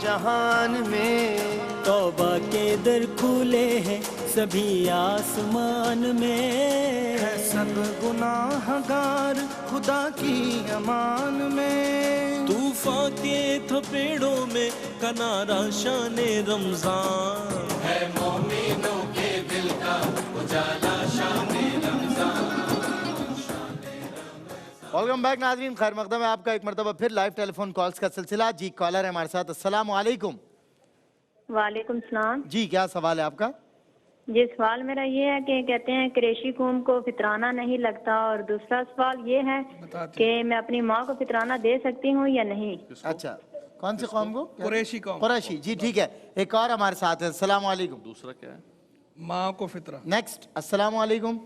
जहान में, तौबा के दर खुले हैं सभी आसमान में, है सब गुनाहगार खुदा की अमान में। तूफान के थपेड़ों में कनारा शान रमजान, है मोमिनों के दिल का उजाला शान रमजान। वेलकम बैक नाज़रीन, खैर मकदम है आपका एक मरतबा फिर लाइव टेलीफोन कॉल्स का सिलसिला। जी कॉलर है हमारे साथ। अस्सलाम वालेकुम। वालेकुम सलाम। जी क्या सवाल है आपका? जी सवाल मेरा ये है कि कहते हैं कुरैशी कौम को फितराना नहीं लगता, और दूसरा सवाल ये है कि मैं अपनी माँ को फितराना दे सकती हूँ या नहीं। अच्छा, कौन से कौम को? कुरैशी कौम। कुरैशी, जी ठीक है। एक और हमारे साथ है। अस्सलाम वालेकुम। दूसरा क्या है? माँ को फितरा। नेक्स्ट। अस्सलाम वालेकुम।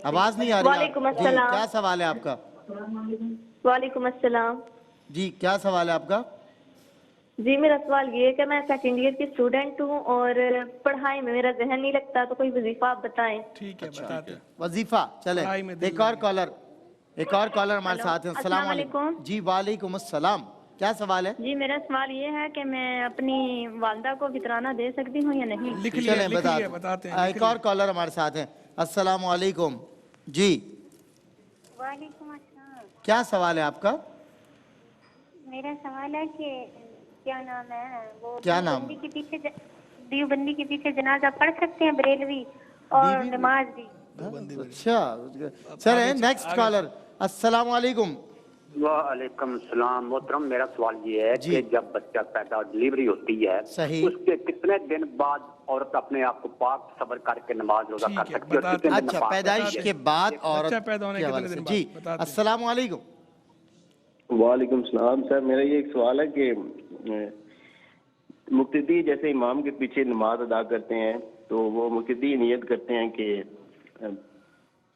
आवाज नहीं आ रही। वालेकुम जी अस्सलाम। क्या सवाल है आपका? वालेकुम अस्सलाम। जी क्या सवाल है आपका? जी मेरा सवाल ये है कि मैं सेकंड ईयर की स्टूडेंट हूँ और पढ़ाई में मेरा जहन नहीं लगता, तो कोई वजीफा आप बताएं। ठीक है, बताते हैं। वजीफा चले। पढ़ाई में दिल एक और कॉलर हमारे साथ है। अस्सलाम वालेकुम। जी वालेकुम अस्सलाम। क्या सवाल है? जी मेरा सवाल ये है कि मैं अपनी वालदा को फितराना दे सकती हूँ या नहीं। लिख लिया, बताते हैं। एक और कॉलर हमारे साथ है। अस्सलाम वालेकुम। जी वालेकुम अस्सलाम। क्या सवाल है आपका? मेरा सवाल है कि क्या नाम है वो, क्या नाम? देवबंदी के पीछे जनाजा पढ़ सकते हैं बरेलवी और नमाज भी। अच्छा चले। Next collar. अस्सलाम वालेकुम। वालेकुम सलाम। मोहतरम मेरा सवाल ये है कि जब बच्चा पैदा डिलीवरी होती है, सही, उसके कितने दिन बाद औरत अपने आप को पाक सबर करके नमाज रोजा कर सकती है? अच्छा, पैदाइश के बाद औरत पैदा होने के कितने दिन बाद? जी अस्सलाम वालेकुम। वालेकुम सलाम। सर मेरा ये एक सवाल है कि मुक्तदी जैसे इमाम के पीछे नमाज अदा करते हैं, तो वो मुक्तदी नियत करते हैं कि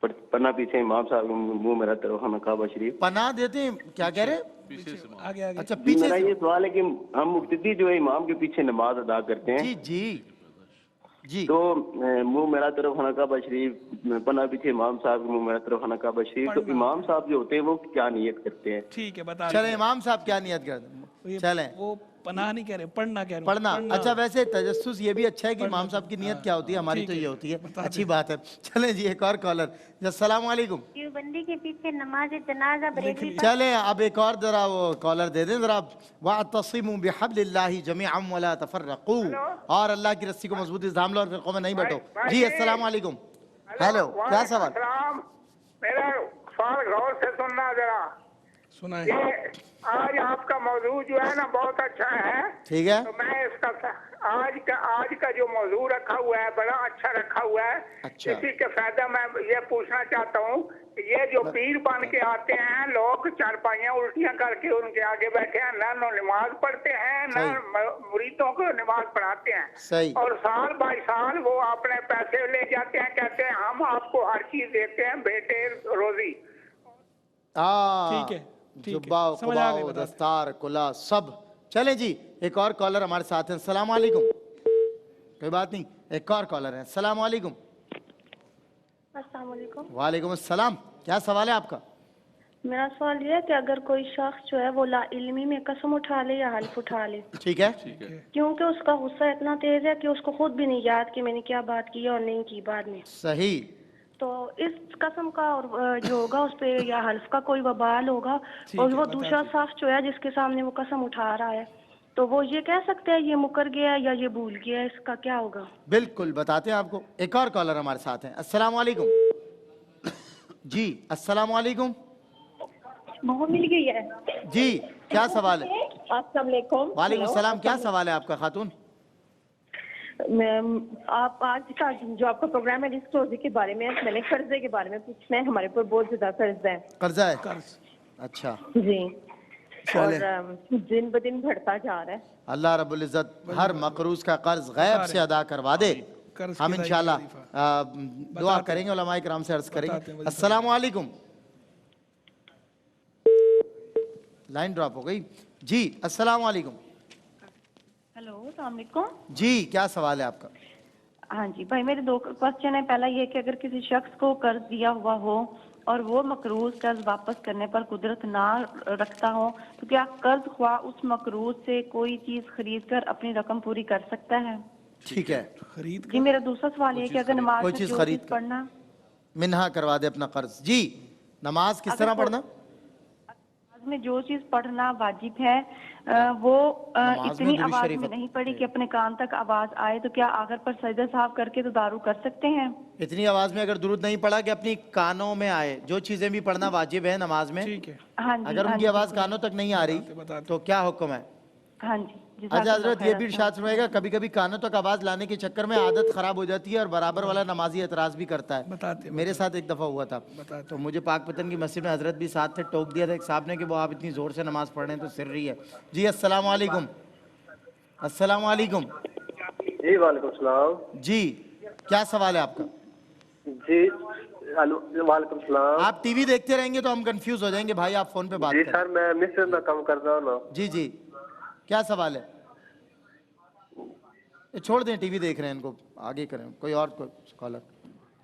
पन्ना पीछे इमाम साहब मुंह मेरा तरफ नकाबा शरीफ पनाह देते हैं। क्या कह रहे? आगे आगे। अच्छा पीछे। मेरा ये सवाल है कि हम मुक्तदी जो है इमाम के पीछे नमाज अदा करते हैं, जी जी जी, तो मुंह मेरा तरफ नकाबा शरीफ, पन्ना पीछे इमाम साहब मुंह मेरा तरफ नकाबा शरीफ, तो इमाम साहब जो होते हैं वो क्या नियत करते हैं? ठीक है, बता। चले इमाम साहब क्या नियत करते हैं? चले। वो पनाह नहीं कह रहे, पढ़ना कह रहे। पढ़ना। अच्छा वैसे तजस्सुस ये भी अच्छा है कि इमाम साहब की नियत क्या होती है, हमारी तो ये होती है। अच्छी बात है। चले जी एक और कॉलर। अस्सलाम वालेकुम। देवबंदी के पीछे नमाज जनाजा बरेलवी। चले अब एक और जरा वो कॉलर दे दें जरा। वातसिमू बिहब्लिल्लाहि जमीअन वला तफर्रकू, और अल्लाह की रस्सी को मजबूती से थाम लो और फिरकों में नहीं बंटो। जी अस्सलाम वालेकुम। हेलो, क्या सवाल? मेरा सवाल गौर से सुनना जरा। सुनाए। आज आपका मौजूद जो है ना बहुत अच्छा है। ठीक है। तो मैं इसका आज का जो मौजूद रखा हुआ है बड़ा अच्छा रखा हुआ है। अच्छा। इसी के फायदा मैं ये पूछना चाहता हूँ, ये जो पीर बन के आते हैं लोग, चारपाइयाँ उल्टियाँ करके उनके आगे बैठे हैं, ना नमाज पढ़ते हैं ना मुरीदों को नमाज पढ़ाते हैं। सही। और साल बाई साल वो अपने पैसे ले जाते हैं, कहते हैं हम आपको हर चीज देते हैं, बेटे रोजी। ठीक है, जुब्बा कुबाओ दस्तार कुला सब। चले जी एक और कॉलर हमारे साथ हैं। अस्सलाम वालेकुम। कोई बात नहीं, एक और कॉलर है। अस्सलाम वालेकुम। अस्सलाम वालेकुम। वालेकुम अस्सलाम। क्या सवाल है आपका? मेरा सवाल ये है कि अगर कोई शख्स जो है वो ला इल्मी में कसम उठा ले या हल्फ उठा ले, ठीक है, क्योंकि उसका गुस्सा इतना तेज है कि उसको खुद भी नहीं याद कि मैंने क्या बात की और नहीं की बाद में, सही, तो इस कसम का और जो होगा उस पे या हल्फ का कोई वबाल होगा, और वो दूसरा शख्स जो है जिसके सामने वो कसम उठा रहा है, तो वो ये कह सकते हैं ये मुकर गया या ये भूल गया, इसका क्या होगा? बिल्कुल बताते हैं आपको। एक और कॉलर हमारे साथ हैं। अस्सलाम वालेकुम। जी अस्सलाम वालेकुम। मिल गई है जी, क्या सवाल है? अस्सलाम वालेकुम। वालेकुम सलाम। क्या सवाल है आपका खातून? आप आज का जो आपका प्रोग्राम है डिस्क्लोजर के बारे में, मैंने कर्जे के बारे में पूछना है। हमारे ऊपर बहुत ज्यादा कर्जा है। कर्जा है? अच्छा जी, और दिन ब दिन बढ़ता जा रहा है। अल्लाह रब्बुल इज्जत हर मकरूज का कर्ज गैब से अदा करवा दे। हम इंशाल्लाह दुआ करेंगे, उलमाए किराम से अर्ज करेंगे। अस्सलाम वालेकुम। लाइन ड्रॉप हो गई। जी अस्सलाम वालेकुम। हेलो अस्सलाम वालेकुम। जी क्या सवाल है आपका? हाँ जी भाई, मेरे दो क्वेश्चन है। पहला ये कि अगर किसी शख्स को कर्ज दिया हुआ हो اور وہ مقروض قرض واپس کرنے پر قدرت نہ رکھتا ہوں تو کیا قرض خواہ اس مقروض سے کوئی چیز خرید کر اپنی رقم پوری کر سکتا ہے؟ ٹھیک ہے. خرید جی میرا دوسرا سوال یہ ہے کہ اگر نماز کوئی میں چیز جو خرید چیز کر پڑھنا منہا کروا دے اپنا قرض. جی نماز کس طرح پڑھنا؟ نماز میں جو چیز پڑھنا واجب ہے وہ اتنی آواز میں نہیں پڑھی کہ اپنے کان تک آواز آئے تو کیا آخر پر سجدہ صاحب کر کے تدارو کر سکتے ہیں؟ اتنی آواز میں اگر درود نہیں پڑھا کہ اپنی کانوں میں آئے. جو چیزیں بھی پڑھنا واجب ہے نماز میں, ہاں جی, اگر ان کی آواز کانوں تک نہیں آ رہی تو کیا حکم ہے؟ ہاں جی. اچھا حضرت یہ بھی ارشاد فرمائے گا کبھی کبھی کانوں تک آواز لانے کے چکر میں عادت خراب ہو جاتی ہے اور برابر والا نمازی اعتراض بھی کرتا ہے. میرے ساتھ ایک دفعہ ہوا تھا تو مجھے پاک پتن کی مسجد میں حضرت بھی ساتھ تھے, ٹوک دیا تھا ایک صاحب نے کہ وہ آپ اتنی زور سے نماز پڑھ رہے ہیں تو سر رہی ہے. جی السلام علیکم. السلام علیکم. جی وعلیکم السلام. جی کیا سوال ہے آپ کا؟ جی وعلیکم السلام. آپ ٹی وی دیکھتے رہیں گے تو ہم کنفیوز ہو جائیں گے بھائی, آپ فون پہ بات جی کریں. سر میں مصر میں کام کرتا ہوں. جی جی کیا سوال ہے؟ چھوڑ دیں ٹی وی دیکھ رہے ہیں ان کو, آگے کریں کوئی اور کالر.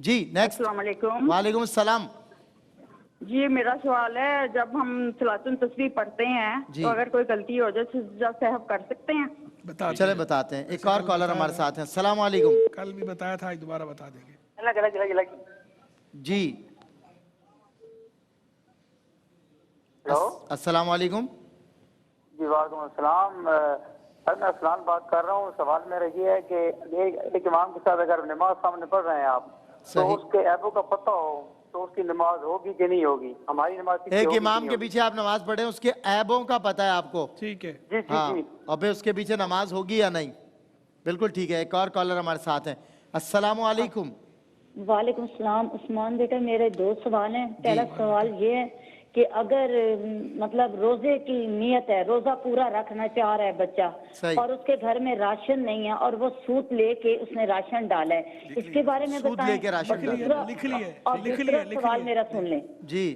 جی نیکسٹ. السلام علیکم. وعلیکم السلام. جی میرا سوال ہے جب ہم صلاۃ التسبیح پڑھتے ہیں تو اگر کوئی غلطی ہو جائے سجدہ سہو کر سکتے ہیں؟ چلے بتاتے ہیں. ایک اور کالر ہمارے ساتھ ہیں. السلام علیکم. کل بھی بتایا تھا, آج دوبارہ بتا دیں گے. جی السلام علیکم. جی وعلیکم السلام. سر میں افسلان بات کر رہا ہوں. سوال میرا یہ ہے کہ ایک امام کے ساتھ اگر نماز سامنے پڑھ رہے ہیں آپ تو اس کے عیبوں کا پتہ ہو تو اس کی نماز ہوگی کہ نہیں ہوگی؟ ہماری نماز ایک امام کے پیچھے آپ نماز پڑھیں, اس کے عیبوں کا پتہ ہے آپ کو, ٹھیک ہے, جی ہاں, اور پھر اس کے پیچھے نماز ہوگی یا نہیں. بالکل ٹھیک ہے. ایک اور کالر ہمارے ساتھ ہیں. السلام علیکم. وعلیکم السلام. عثمان بیٹا میرے دو سوال ہیں. پہلا سوال یہ ہے کہ اگر مطلب روزے کی نیت ہے, روزہ پورا رکھنا چاہ رہا ہے بچہ اور اس کے گھر میں راشن نہیں ہے اور وہ سوت لے کے اس نے راشن ڈالا ہے, اس کے بارے میں بتائیں. اور دوسرا سوال میرا سن لیں. جی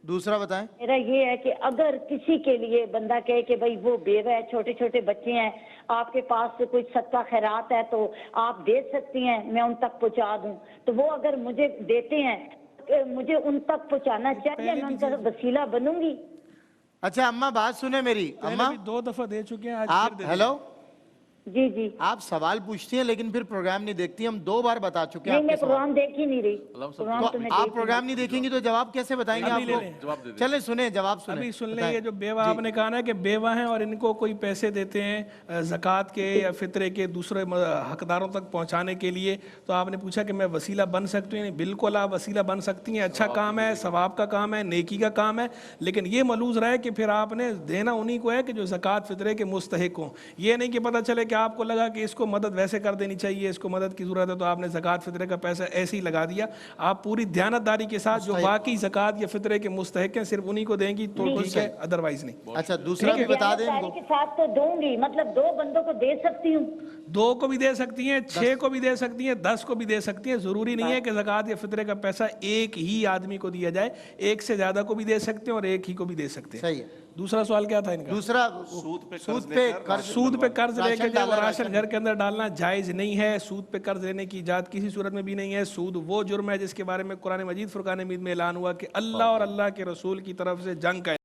دوسرا بتائیں. میرا یہ ہے کہ اگر کسی کے لیے بندہ کہے کہ بھائی وہ بیوہ ہے, چھوٹے چھوٹے بچے ہیں, آپ کے پاس کوئی صدقہ خیرات ہے تو آپ دے سکتی ہیں, میں ان تک پہنچا دوں, تو وہ اگر مجھے دیتے ہیں مجھے ان تک پہنچانا چاہیے, میں ان کا وسیلہ بنوں گی. اچھا اماں بات سنیں میری. اماں 2 دفعہ دے چکے ہیں, آپ ہیلو. جی جی آپ سوال پوچھتی ہیں لیکن پھر پروگرام نہیں دیکھتی. ہم 2 بار بتا چکے ہیں. نہیں میں پروگرام دیکھ ہی نہیں رہی. آپ پروگرام نہیں دیکھیں گی تو جواب کیسے بتائیں گے آپ کو؟ چلیں سنیں جواب سنیں. ابھی سن لیں. یہ جو بیوہ آپ نے کہا نا کہ بیوہ ہیں اور ان کو کوئی پیسے دیتے ہیں زکوٰۃ کے یا فطرے کے دوسرے حقداروں تک پہنچانے کے لیے, تو آپ نے پوچھا کہ میں وسیلہ بن سکتی ہوں. بالکل آپ وسیلہ بن سکتی ہیں. اچھا کام ہے, ثواب کا کام ہے, نیکی کا کام ہے, لیکن یہ ملحوظ رہے کہ پھر آپ نے دینا انہی کو ہے کہ جو زکوٰۃ فطرے کے مستحق ہوں. یہ نہیں کہ پتہ چلے کہ آپ کو لگا کہ اس کو مدد ویسے کر دینی چاہیے, اس کو مدد کی ضرورت ہے تو آپ نے زکوٰۃ فطرے کا پیسہ ایسے ہی لگا دیا. آپ پوری دیانتداری کے ساتھ جو واقعی زکوٰۃ یا فطرے کے مستحق ہیں صرف انہی کو دیں گی تو ٹھیک ہے, ادروائز نہیں. اچھا دوسرا بھی بتا دیں ان کو. کے ساتھ تو دوں گی, مطلب 2 بندوں کو دے سکتی ہوں. 2 کو بھی دے سکتی ہیں, 6 کو بھی دے سکتی ہیں, 10 کو بھی دے سکتی ہیں. ضروری نہیں ہے کہ زکوٰۃ یا فطرے کا پیسہ ایک ہی آدمی کو دیا جائے, ایک سے زیادہ کو بھی دے سکتے ہیں اور ایک ہی کو بھی دے سکتے ہیں. صحیح ہے. دوسرا سوال کیا تھا ان کا؟ دوسرا سود پہ قرض لے کے جب راشن گھر کے اندر ڈالنا جائز نہیں ہے. سود پہ قرض لینے کی ایجاد کسی صورت میں بھی نہیں ہے. سود وہ جرم ہے جس کے بارے میں قرآن مجید فرقان حمید میں اعلان ہوا کہ اللہ اور اللہ کے رسول کی طرف سے جنگ کا,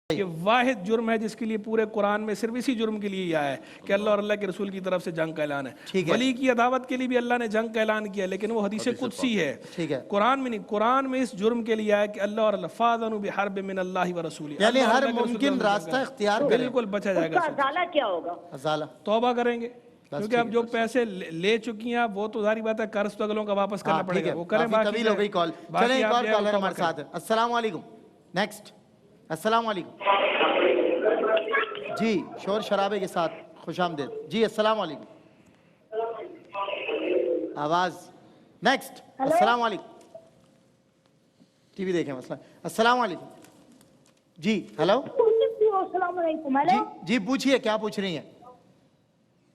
یہ واحد جرم ہے جس کے لیے پورے قرآن میں صرف اسی جرم کے لیے ہی آیا ہے کہ اللہ اور اللہ کے رسول کی طرف سے جنگ کا اعلان ہے. ولی کی عداوت کے لیے بھی اللہ نے جنگ کا اعلان کیا, لیکن وہ حدیث قدسی ہے, قرآن میں نہیں. قرآن میں اس جرم کے لیے آیا کہ اللہ اور اللہ فاذنوا بحرب من اللہ ورسولہ, یعنی ہر ممکن راستہ اختیار کریں. بالکل بچا جائے گا. ازالہ کیا ہوگا؟ ازالہ توبہ کریں گے, کیونکہ اب جو پیسے لے چکی ہیں وہ تو ظاہری بات ہے قرض تو اگلوں کا واپس کرنا پڑے گا, وہ کریں. طویل ہو گئی کال. چلیں ایک اور کالر ہمارے ساتھ ہے. السلام علیکم. نیکسٹ. السلام علیکم. جی شور شرابے کے ساتھ خوش آمدید. جی السلام علیکم. آواز. نیکسٹ. السلام علیکم. ٹی وی دیکھیں مسئلہ. السلام علیکم. جی ہیلو. السلام علیکم. جی پوچھئے کیا پوچھ رہی ہیں؟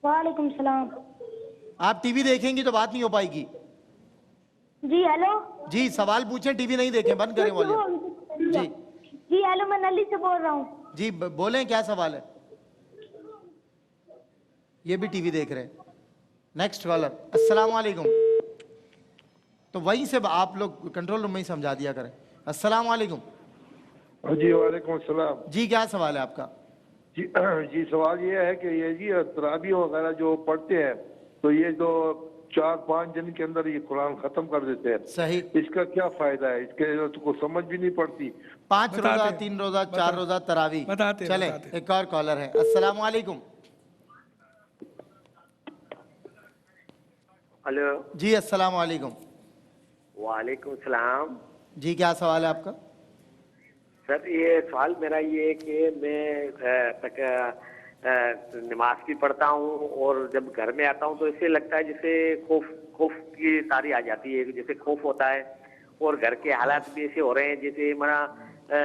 وعلیکم السلام. آپ ٹی وی دیکھیں گی تو بات نہیں ہو پائے گی. جی ہیلو. جی سوال پوچھیں, ٹی وی نہیں دیکھیں, بند کریں والیوم. جی جی ہیلو, میں نلی سے بول رہا ہوں. جی بولیں کیا سوال ہے؟ یہ بھی ٹی وی دیکھ رہے ہیں. Next caller. السلام علیکم. تو وہیں سے آپ لوگ کنٹرول روم میں ہی سمجھا دیا کریں. अस्सलाम वालेकुम। जी वालेकुम अस्सलाम। जी क्या सवाल है आपका? जी सवाल ये है कि ये जी तरावी वगैरह जो पढ़ते हैं तो ये जो 4-5 दिन के अंदर ये कुरान खत्म कर देते हैं, सही, इसका क्या फायदा है? इसके तो को समझ भी नहीं पड़ती। 5 रोजा, 3 रोजा, 4 रोजा तरावी। चले एक और कॉलर है। अस्सलाम वालेकुम। हेलो जी अस्सलाम वालेकुम। वालेकुम सलाम। जी क्या सवाल है आपका? सर ये सवाल मेरा ये है कि मैं नमाज भी पढ़ता हूँ और जब घर में आता हूँ तो इससे लगता है जैसे खौफ की तारी आ जाती है, जैसे खौफ होता है और घर के हालात भी ऐसे हो रहे हैं जैसे मेरा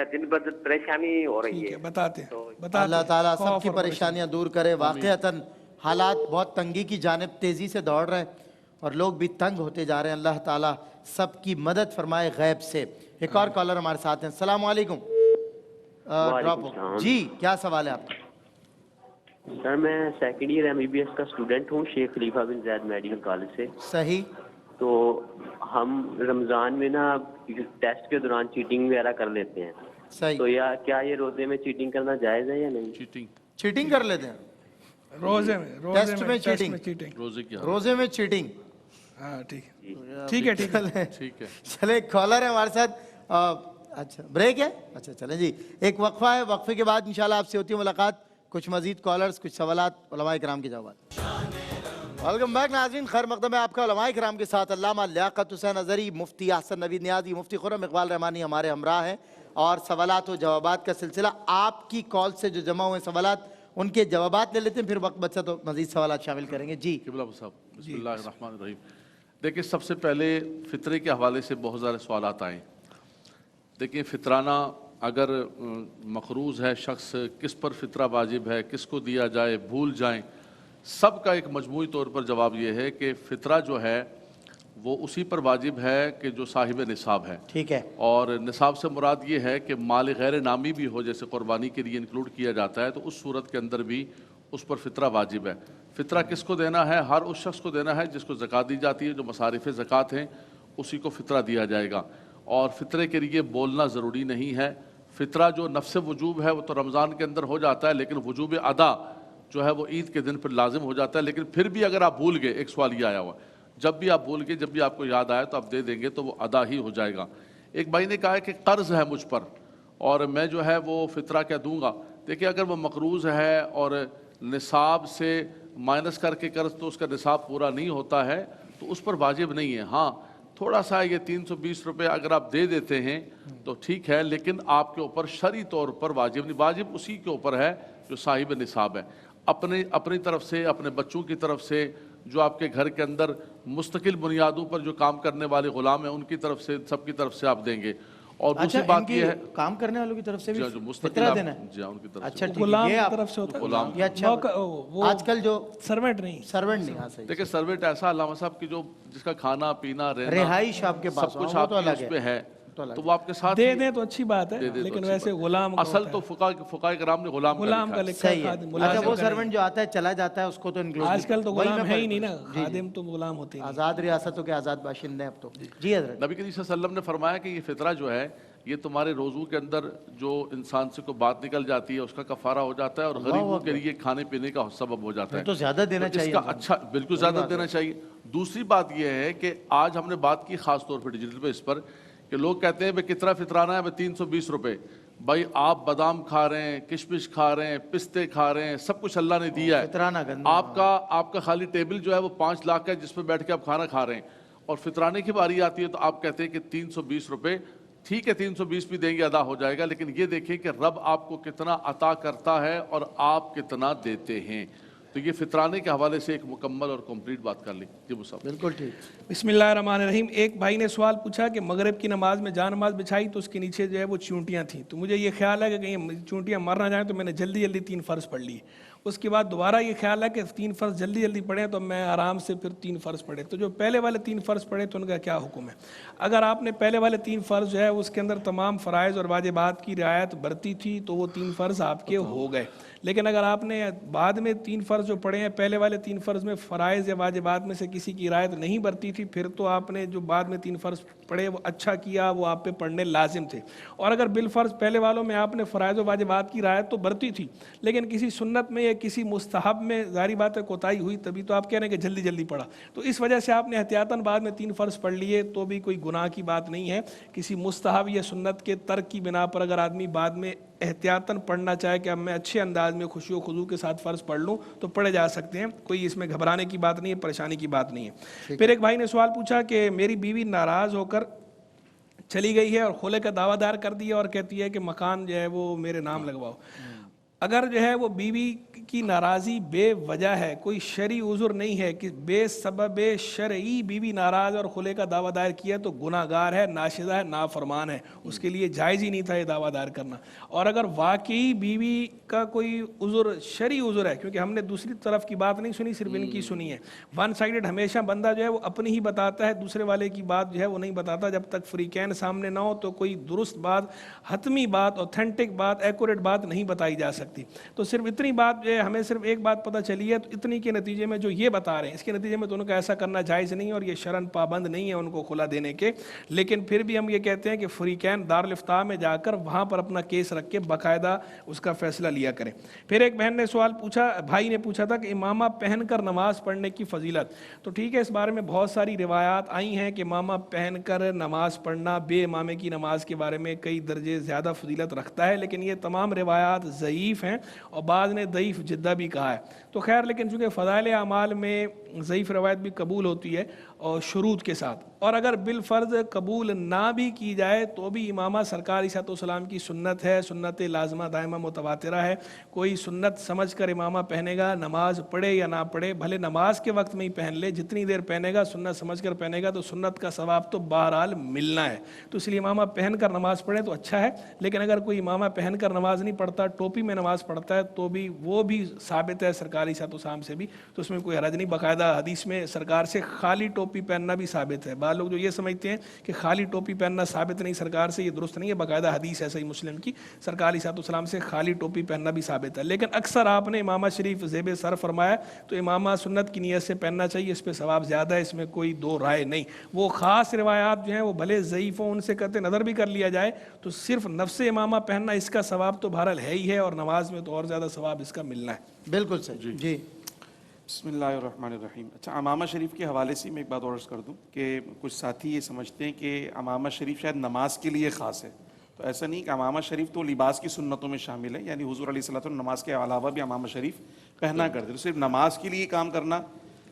दिन ब दिन परेशानी हो रही है। बताते अल्लाह ताला सबकी परेशानियां दूर करे। वाकईतन हालात बहुत तंगी की जानिब तेजी से दौड़ रहे हैं और लोग भी तंग होते जा रहे हैं। अल्लाह ताला सबकी मदद फरमाए गैब से। एक और कॉलर हमारे साथ हैं। अस्सलाम वालेकुम। जी क्या सवाल है आपका? सर मैं सेकंड ईयर MBBS का स्टूडेंट हूँ शेख खलीफा बिन ज़ैद मेडिकल कॉलेज से। सही। तो हम रमज़ान में ना टेस्ट के दौरान चीटिंग वगैरह कर लेते हैं। सही। तो या क्या ये रोजे में चीटिंग करना जायज़ है या नहीं? चीटिंग कर लेते हैं रोजे में, टेस्ट में चीटिंग, रोजे में चीटिंग। हाँ ठीक है। चले एक कॉलर है हमारे साथ। अच्छा ब्रेक है, अच्छा चले जी एक वक्फा है, वक्फे के बाद इंशाल्लाह आपसे होती है मुलाकात। कुछ मजीद कॉलर्स, कुछ सवालात, उलमाए किराम के जवाब। वेलकम बैक नाज़रीन, खैर मकदम है आपका उलमाए किराम के साथ। अल्लामा लियाकत हुसैन अज़हरी, मुफ्ती अहसन नवीद नियाज़ी, मुफ्ती खुर्रम इकबाल रहमानी हमारे हमरा हैं और सवालात व जवाबात का सिलसिला। आपकी कॉल से जो जमा हुए सवालात उनके जवाबात ले लेते हैं, फिर वक्त बचा तो मजीद सवालात शामिल करेंगे। जी बिस्मिल्लाहिर्रहमानिर्रहीम। देखिए सबसे पहले फितरे के हवाले से बहुत सारे सवालात आए। देखिए फितराना अगर मखरूज़ है शख्स, किस पर फितरा वाजिब है, किसको दिया जाए, भूल जाएं, सब का एक मजमूई तौर पर जवाब ये है कि फ़ितरा जो है वो उसी पर वाजिब है कि जो साहिब निसाब है। ठीक है। और निसाब से मुराद ये है कि माल गैर नामी भी हो, जैसे कुर्बानी के लिए इंक्लूड किया जाता है, तो उस सूरत के अंदर भी उस पर फ़ितरा वाजिब है। फ़ितरा किसको देना है? हर उस शख्स को देना है जिसको ज़कात दी जाती है, जो मसारिफ़ ज़कात हैं उसी को फ़ितरा दिया जाएगा। और फ़ितरे के लिए बोलना ज़रूरी नहीं है। फ़ितरा जो नफ्स वजूब है वो तो रमज़ान के अंदर हो जाता है, लेकिन वजूब अदा जो है वो ईद के दिन पर लाजिम हो जाता है। लेकिन फिर भी अगर आप भूल गए, एक सवाल ये आया हुआ, जब भी आप भूल गए, जब भी आपको याद आए तो आप दे देंगे तो वो अदा ही हो जाएगा। एक भाई ने कहा है कि कर्ज़ है मुझ पर और मैं जो है वो फ़ितरा क्या दूंगा। देखिए अगर वो मकरूज़ है और निसाब से माइनस करके कर्ज़ तो उसका निसाब पूरा नहीं होता है तो उस पर वाजिब नहीं है। हाँ थोड़ा सा ये 320 रुपये अगर आप दे देते हैं तो ठीक है, लेकिन आपके ऊपर शरई तौर पर वाजिब नहीं। वाजिब उसी के ऊपर है जो साहिब निसाब है। अपनी तरफ से, अपने बच्चों की तरफ से, जो आपके घर के अंदर मुस्तकिल बुनियादों पर जो काम करने वाले गुलाम हैं उनकी तरफ से, सबकी तरफ से आप देंगे। और दूसरी बात ये है काम करने वालों की तरफ से भी जो फितरा देना है। जी उनकी तरफ अच्छा से। गुलाम की तरफ से होता है। गुलाम ये अच्छा आजकल जो सर्वेंट नहीं, हाँ सही। देखिए सर्वेंट ऐसा अल्लामा साहब की जो जिसका खाना पीना रहना रिहाइश आपके पास सब कुछ आपके उस पे है, तो वो आपके साथ दे दें तो अच्छी बात है, लेकिन वैसे गुलाम असल तो फुकाए कराम ने गुलाम का लिखा है। अच्छा वो सर्वेंट जो आता है चला जाता है उसको तो इंक्लूड आजकल तो गुलाम है ही नहीं ना, खादिम तो गुलाम होते हैं। आज़ाद रियासतों के आज़ाद बाशिंदे अब तो। जी हज़रत। नबी करीम सल्लल्लाहु अलैहि वसल्लम ने फरमाया कि ये फितरा जो है ये तुम्हारे रोज़ों के अंदर जो इंसान से कोई बात निकल जाती है उसका कफ़ारा हो जाता है और गरीबों के लिए खाने पीने का सबब हो जाता है। तो ज़्यादा देना चाहिए। इसका अच्छा बिल्कुल ज़्यादा देना चाहिए। दूसरी बात यह है कि आज हमने बात की ख़ास तौर पर डिजिटल पे इस पर कि लोग कहते हैं भाई कितना फितराना है, भाई 320 रुपये। भाई आप बादाम खा रहे हैं, किशमिश खा रहे हैं, पिस्ते खा रहे हैं, सब कुछ अल्लाह ने दिया है। आपका खाली टेबल जो है वो 5 लाख है जिस पर बैठ के आप खाना खा रहे हैं और फितराने की बारी आती है तो आप कहते हैं कि 320 रुपये। ठीक है 320 भी देंगे अदा हो जाएगा, लेकिन ये देखें कि रब आपको कितना अता करता है और आप कितना देते हैं। तो ये फितराने के हवाले से एक मुकम्मल और कंप्लीट बात कर ली। जी मुसाफ बिल्कुल ठीक। बिस्मिल्लाहिर्रहमानिर्रहीम। एक भाई ने सवाल पूछा कि मगरिब की नमाज में जहाँ नमाज बिछाई तो उसके नीचे जो है वो चूंटियाँ थीं, तो मुझे ये ख्याल है कि कहीं चूंटियाँ मर ना जाएँ तो मैंने जल्दी जल्दी 3 फ़र्ज़ पढ़ लिए। उसके बाद दोबारा ये ख्याल है कि 3 फ़र्ज़ जल्दी जल्दी पढ़ें तो मैं आराम से फिर 3 फ़र्ज़ पढ़े। तो जो पहले वाले 3 फ़र्ज़ पढ़े तो उनका क्या हुक्म है? अगर आपने पहले वाले 3 फ़र्ज़ जो है उसके अंदर तमाम फ़राइज़ और वाजिबात की रियायत बरती थी तो वो 3 फ़र्ज़ आपके हो गए, لیکن اگر آپ نے بعد میں 3 فرض جو پڑھے ہیں، پہلے والے 3 فرض میں فرائض یا واجبات میں سے کسی کی رعایت نہیں برتی تھی، پھر تو آپ نے جو بعد میں 3 فرض پڑھے وہ اچھا کیا، وہ آپ پہ پڑھنے لازم تھے. اور اگر بالفرض پہلے والوں میں آپ نے فرائض و واجبات کی رعایت تو برتی تھی، لیکن کسی سنت میں یا کسی مستحب میں ظاہری بات ہے کوتاہی ہوئی، تبھی تو آپ کہہ رہے ہیں کہ جلدی جلدی پڑھا، تو اس وجہ سے آپ نے احتیاطاً بعد میں 3 فرض پڑھ لیے تو بھی کوئی گناہ کی بات نہیں ہے. کسی مستحب یا سنت کے ترک کی بنا پر اگر آدمی بعد میں احتیاطاً پڑھنا چاہے کہ اب میں اچھے انداز میں خوشی و خضوع کے ساتھ فرض پڑھ لوں تو پڑھے جا سکتے ہیں، کوئی اس میں گھبرانے کی بات نہیں ہے، پریشانی کی بات نہیں ہے. پھر ایک بھائی نے سوال پوچھا کہ میری بیوی ناراض ہو کر چلی گئی ہے اور خلع کا دعویٰ دار کر دیا اور کہتی ہے کہ مکان جو ہے وہ میرے نام لگواؤ. اگر جو ہے وہ بیوی کی ناراضی بے وجہ ہے، کوئی شرعی عذر نہیں ہے کہ بے سبب شرعی بیوی ناراض اور خلع کا دعویٰ دائر کیا تو گناہ گار ہے، ناشدہ ہے، نافرمان ہے، اس کے لیے جائز ہی نہیں تھا یہ دعویٰ دائر کرنا. اور اگر واقعی بیوی کا کوئی عذر شرعی عذر ہے، کیونکہ ہم نے دوسری طرف کی بات نہیں سنی، صرف ان کی سنی ہے. ون سائیڈڈ ہمیشہ بندہ جو ہے وہ اپنی ہی بتاتا ہے، دوسرے والے کی بات جو ہے وہ نہیں بتاتا جب تک فریقین سامنے نہ ہو، تو کوئی درست بات، حتمی بات، اوتھینٹک بات، ایکوریٹ بات نہیں بتائی جا سکتی. تو صرف اتنی بات جو ہے ہمیں صرف ایک بات پتہ چلی ہے، تو اتنی کے نتیجے میں جو یہ بتا رہے ہیں اس کے نتیجے میں تو ان کا ایسا کرنا جائز نہیں اور یہ شرعاً پابند نہیں ہے ان کو خلا دینے کے. لیکن پھر بھی ہم یہ کہتے ہیں کہ فریقین دارالفتاء میں جا کر وہاں پر اپنا کیس رکھ کے باقاعدہ اس کا فیصلہ لیا کریں. پھر ایک بہن نے سوال پوچھا، بھائی نے پوچھا تھا کہ امامہ پہن کر نماز پڑھنے کی فضیلت. تو ٹھیک ہے، اس بارے میں بہت ساری روایات آئی ہیں کہ امامہ پہن کر نماز پڑھنا بے امامے کی نماز کے بارے میں کئی درجے زیادہ فضیلت رکھتا ہے، لیکن یہ تمام روایات ضعیف ہیں اور بعض نے ضعیف جدہ بھی کہا ہے. تو خیر، لیکن چونکہ فضائل اعمال میں ضعیف روایت بھی قبول ہوتی ہے اور شروط کے ساتھ، اور اگر بالفرض قبول نہ بھی کی جائے تو بھی امامہ سرکار علیہ السلام کی سنت ہے، سنت لازمہ دائمہ متواترہ ہے. کوئی سنت سمجھ کر امامہ پہنے گا، نماز پڑھے یا نہ پڑھے، بھلے نماز کے وقت میں ہی پہن لے، جتنی دیر پہنے گا سنت سمجھ کر پہنے گا تو سنت کا ثواب تو بہرحال ملنا ہے. تو اس لیے امامہ پہن کر نماز پڑھے تو اچھا ہے. لیکن اگر کوئی امامہ پہن کر نماز نہیں پڑھتا، ٹوپی میں نماز پڑھتا ہے، تو بھی وہ بھی ثابت ہے سرکاری السلام سے بھی، تو اس میں کوئی حرج نہیں. باقاعدہ حدیث میں سرکار سے خالی ٹوپی پہننا بھی ثابت ہے. بعض لوگ جو یہ سمجھتے ہیں کہ خالی ٹوپی پہننا ثابت نہیں سرکار سے، یہ درست نہیں ہے. باقاعدہ حدیث ہے صحیح مسلم کی، سرکار علیہ السلام سے خالی ٹوپی پہننا بھی ثابت ہے. لیکن اکثر آپ نے امامہ شریف زیب سر فرمایا تو امامہ سنت کی نیت سے پہننا چاہیے، اس پہ ثواب زیادہ ہے، اس میں کوئی دو رائے نہیں. وہ خاص روایات جو ہیں وہ بھلے ضعیف ہوں، ان سے قطع نظر بھی کر لیا جائے تو صرف نفس امامہ پہننا اس کا ثواب تو بہرحال ہے ہی ہے، اور نماز میں تو اور زیادہ ثواب اس کا ملنا ہے. بالکل صحیح. جی بسم اللہ الرحمن الرحیم. اچھا، امامہ شریف کے حوالے سے میں ایک بات عرض کر دوں کہ کچھ ساتھی یہ سمجھتے ہیں کہ امامہ شریف شاید نماز کے لیے خاص ہے. تو ایسا نہیں کہ امامہ شریف تو لباس کی سنتوں میں شامل ہے، یعنی حضور علیہ الصلوۃ والسلام نماز کے علاوہ بھی امامہ شریف پہنا کرتے. تو صرف نماز کے لیے کام کرنا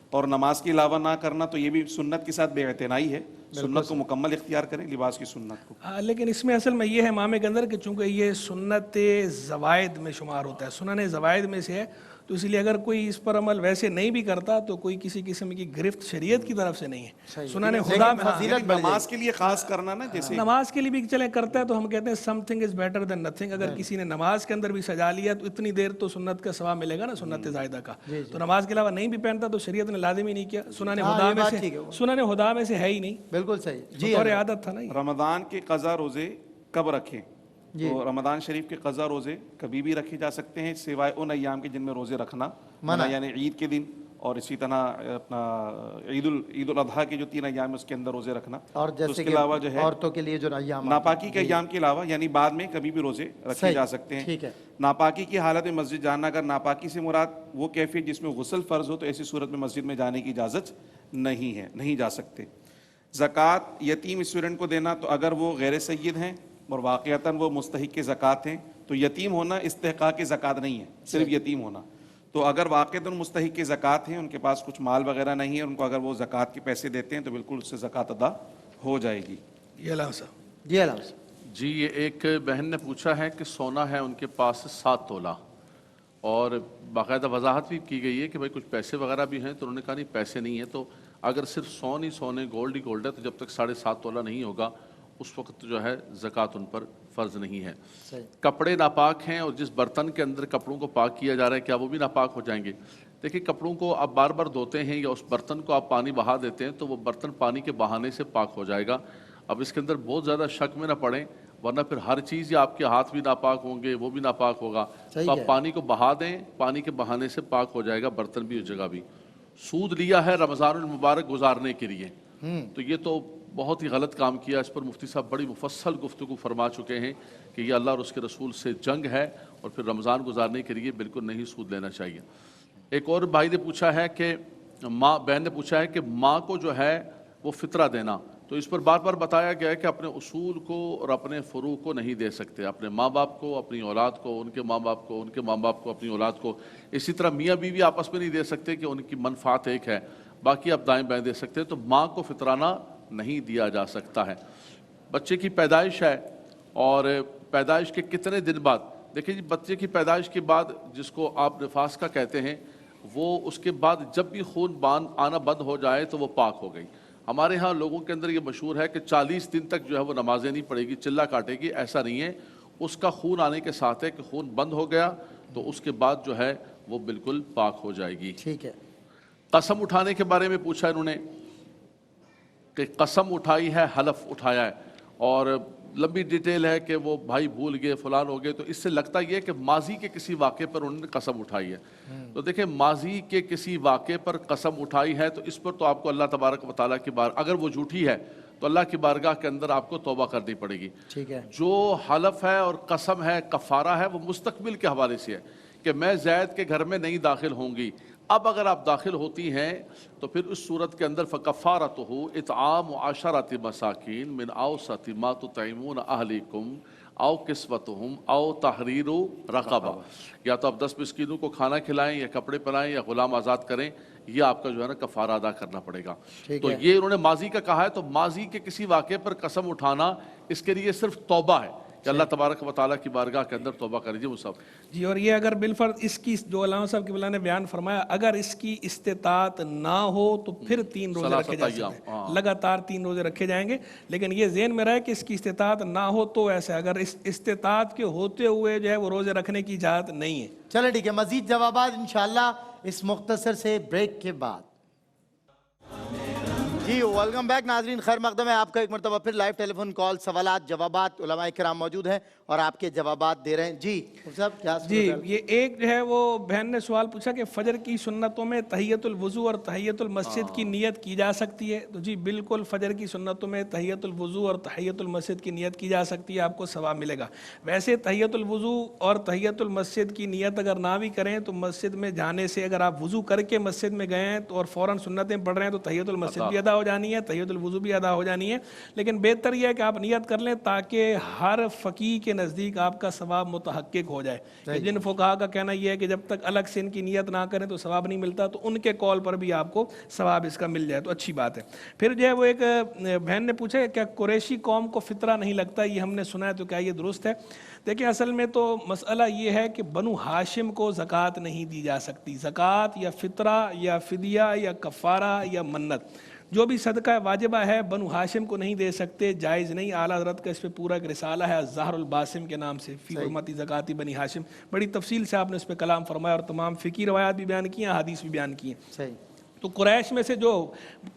اور نماز کے علاوہ نہ کرنا تو یہ بھی سنت کے ساتھ بے اعتنائی ہے. سنت کو مکمل اختیار کریں، لباس کی سنت کو. لیکن اس میں اصل میں یہ ہے امامے کے اندر کہ چونکہ یہ سنت زوائد میں شمار ہوتا ہے، سنن زوائد میں سے ہے، تو اس لیے اگر کوئی اس پر عمل ویسے نہیں بھی کرتا تو کوئی کسی قسم کی گرفت شریعت کی طرف سے نہیں ہے. سنن خدا میں نماز کے لیے خاص کرنا نا، جیسے نماز کے لیے بھی چلے کرتا ہے تو ہم کہتے ہیں some thing is better than nothing. اگر کسی نے نماز کے اندر بھی سجا لیا تو اتنی دیر تو سنت کا ثواب ملے گا نا، سنت زائدہ کا. تو نماز کے علاوہ نہیں بھی پہنتا تو شریعت نے لازم ہی نہیں کیا. سنن خدا میں سے ہے ہی نہیں. بالکل صحیح. جی اور عادت تھا نا. رمضان کے قضا روزے کب رکھیں؟ تو رمضان شریف کے قضا روزے کبھی بھی رکھے جا سکتے ہیں سوائے ان ایام کے جن میں روزے رکھنا منع، یعنی عید کے دن اور اسی طرح اپنا عید الاضحیٰ کے جو 3 ایام ہے اس کے اندر روزے رکھنا. اور جیسے کہ عورتوں کے لیے جو ایام ناپاکی کے ایام کے علاوہ یعنی بعد میں کبھی بھی روزے رکھے جا سکتے ہیں. ناپاکی کی حالت میں مسجد جانا، اگر ناپاکی سے مراد وہ کیفیت جس میں غسل فرض ہو تو ایسی صورت میں مسجد میں جانے کی اجازت نہیں ہے، نہیں جا سکتے. زکوٰۃ یتیم اسٹوڈنٹ کو دینا، تو اگر وہ غیر سید ہیں اور واقعتاً وہ مستحق کے زکوٰۃ ہیں تو یتیم ہونا استحقاق زکوٰۃ نہیں ہے، صرف یتیم ہونا. تو اگر واقعتاً مستحق کے زکوٰۃ ہیں، ان کے پاس کچھ مال وغیرہ نہیں ہے، ان کو اگر وہ زکوٰۃ کے پیسے دیتے ہیں تو بالکل اس سے زکوٰۃ ادا ہو جائے گی. جی یہ ایک بہن نے پوچھا ہے کہ سونا ہے ان کے پاس 7 تولہ اور باقاعدہ وضاحت بھی کی گئی ہے کہ بھائی کچھ پیسے وغیرہ بھی ہیں، تو انہوں نے کہا نہیں پیسے نہیں ہیں، تو اگر صرف سونے گولڈ ہی گولڈ ہے تو جب تک 7.5 تولہ نہیں ہوگا اس وقت جو ہے زکوٰۃ ان پر فرض نہیں ہے. کپڑے ناپاک ہیں اور جس برتن کے اندر کپڑوں کو پاک کیا جا رہا ہے کیا وہ بھی ناپاک ہو جائیں گے؟ دیکھیں کپڑوں کو آپ بار بار دھوتے ہیں یا اس برتن کو آپ پانی بہا دیتے ہیں تو وہ برتن پانی کے بہانے سے پاک ہو جائے گا. اب اس کے اندر بہت زیادہ شک میں نہ پڑیں، वरना फिर हर चीज़ या आपके हाथ भी नापाक होंगे, वो भी नापाक होगा। तो आप पानी को बहा दें, पानी के बहाने से पाक हो जाएगा बर्तन भी, उस जगह भी। सूद लिया है रमज़ानुल मुबारक गुजारने के लिए, तो ये तो बहुत ही गलत काम किया। इस पर मुफ्ती साहब बड़ी मुफस्सल गुफ्तगू फरमा चुके हैं कि ये अल्लाह और उसके रसूल से जंग है और फिर रमज़ान गुजारने के लिए बिल्कुल नहीं सूद लेना चाहिए। एक और भाई ने पूछा है कि बहन ने पूछा है कि माँ को जो है वो फितरा देना, तो इस पर बार बार बताया गया है कि अपने उसूल को और अपने फ़ुरू को नहीं दे सकते, अपने माँ बाप को, अपनी औलाद को, उनके माँ बाप को, उनके माँ बाप को, अपनी औलाद को। इसी तरह मियाँ बीवी आपस में नहीं दे सकते कि उनकी मनफात एक है, बाकी आप दाएँ बाएँ दे सकते हैं। तो माँ को फितराना नहीं दिया जा सकता है। बच्चे की पैदाइश है और पैदाइश के कितने दिन बाद, देखिए जी, बच्चे की पैदाइश के बाद जिसको आप निफास का कहते हैं, वो उसके बाद जब भी खून आना बंद हो जाए तो वो पाक हो गई। हमारे यहाँ लोगों के अंदर ये मशहूर है कि 40 दिन तक जो है वो नमाजें नहीं पढ़ेगी, चिल्ला काटेगी, ऐसा नहीं है। उसका खून आने के साथ है कि खून बंद हो गया तो उसके बाद जो है वो बिल्कुल पाक हो जाएगी। ठीक है। कसम उठाने के बारे में पूछा इन्होंने कि कसम उठाई है, हलफ उठाया है, और लंबी डिटेल है कि वो भाई भूल गए, फलान हो गए, तो इससे लगता ये है कि माजी के किसी वाक़े पर उन्होंने कसम उठाई है। तो देखिए, माजी के किसी वाक़े पर कसम उठाई है तो इस पर तो आपको अल्लाह तबारक व तआला की अगर वो झूठी है तो अल्लाह की बारगाह के अंदर आपको तौबा करनी पड़ेगी। ठीक है। जो हलफ है और कसम है, कफ़ारा है, वो मुस्तकबिल के हवाले से है कि मैं ज़ैद के घर में नहीं दाखिल होंगी। अब अगर आप दाखिल होती हैं तो फिर उस सूरत के अंदर फ़कफ़ारतुहु इत्आमु अशरति मसाकीन मिन औसति मा तुतइमून अहलिकुम औ किस्वतुहुम औ तहरीरु रक़बा, या तो आप 10 मिस्कीनों को खाना खिलाएं या कपड़े पहनाएं या गुलाम आज़ाद करें, ये आपका जो है ना कफ़ारा अदा करना पड़ेगा। तो ये उन्होंने माजी का कहा है, तो माजी के किसी वाक़े पर कसम उठाना, इसके लिए सिर्फ तौबा है कि अल्लाह तबारक व तआला की बारगाह के अंदर तौबा करिए वो सब जी। और ये अगर बिलफर्ज इसकी, जो अल्लामा साहब किबला ने बयान फरमाया, अगर इसकी इस्तिताअत ना हो तो फिर 3 रोजे रखे जा सकते हैं, लगातार 3 रोजे रखे जाएंगे। लेकिन ये ज़हन में रहे कि इसकी इस्तिताअत ना हो तो ऐसे, अगर इस इस्तिताअत के होते हुए जो है वो रोजे रखने की इजाज़त नहीं है। चलो ठीक है, मजीद जवाबात इंशाअल्लाह इस मुख्तसर से ब्रेक के बाद। जी वेलकम बैक नाजरीन, खैर मकदम है आपका एक मरतबा फिर लाइव टेलीफोन कॉल, सवालात जवाबात, उलमाए किराम मौजूद हैं और आपके जवाबात दे रहे हैं। जी साहब क्या जी, ये एक जो है वो बहन ने सवाल पूछा कि फजर की सुन्नतों में तहियतुल वुज़ू और तहियतुल मस्जिद की नियत की जा सकती है। तो जी बिल्कुल, फजर की सुन्नतों में तहियतुल वुज़ू और तहियतुल मस्जिद की नियत की जा सकती है, आपको सवाब मिलेगा। वैसे तहियतुल वुज़ू और तहियतुल मस्जिद की नियत अगर ना भी करें तो मस्जिद में जाने से, अगर आप वुज़ू करके मस्जिद में गए हैं तो और फ़ौरन सुन्नतें पढ़ रहे हैं तो तहियतुल मस्जिद भी अदा हो जानी है, तहियतुल वुज़ू भी अदा हो जानी है। लेकिन बेहतर यह है कि आप नियत कर लें ताकि हर फ़कीह के नज़दीक आपका सवाब मुतहक्किक हो जाए। जिन फुक़हा का कहना यह है कि जब तक अलग से इनकी नियत ना करें तो सवाब नहीं मिलता, तो उनके कॉल पर भी आपको सवाब इसका मिल जाए तो अच्छी बात है। फिर जो है वो एक बहन ने पूछा क्या कुरैशी कौम को फितरा नहीं लगता, ये हमने सुना है, तो क्या ये दुरुस्त है? देखिए, असल में तो मसला ये है कि बनु हाशिम को ज़कात नहीं दी जा सकती। ज़कात या फितरा या फिदिया या कफ़ारा या मन्नत, जो भी सदका वाजिबा है, बनु हाशिम को नहीं दे सकते, जायज़ नहीं। आला हज़रत का इस पर पूरा एक रिसाला है ज़हरुल बासिम के नाम से, फ़ी हुर्मती ज़काती बनी हाशिम, बड़ी तफसील से आपने इस पर कलाम फरमाया और तमाम फ़िकी रवायात भी बयान किए, हदीस भी बयान किए। सही। तो कुरैश में से जो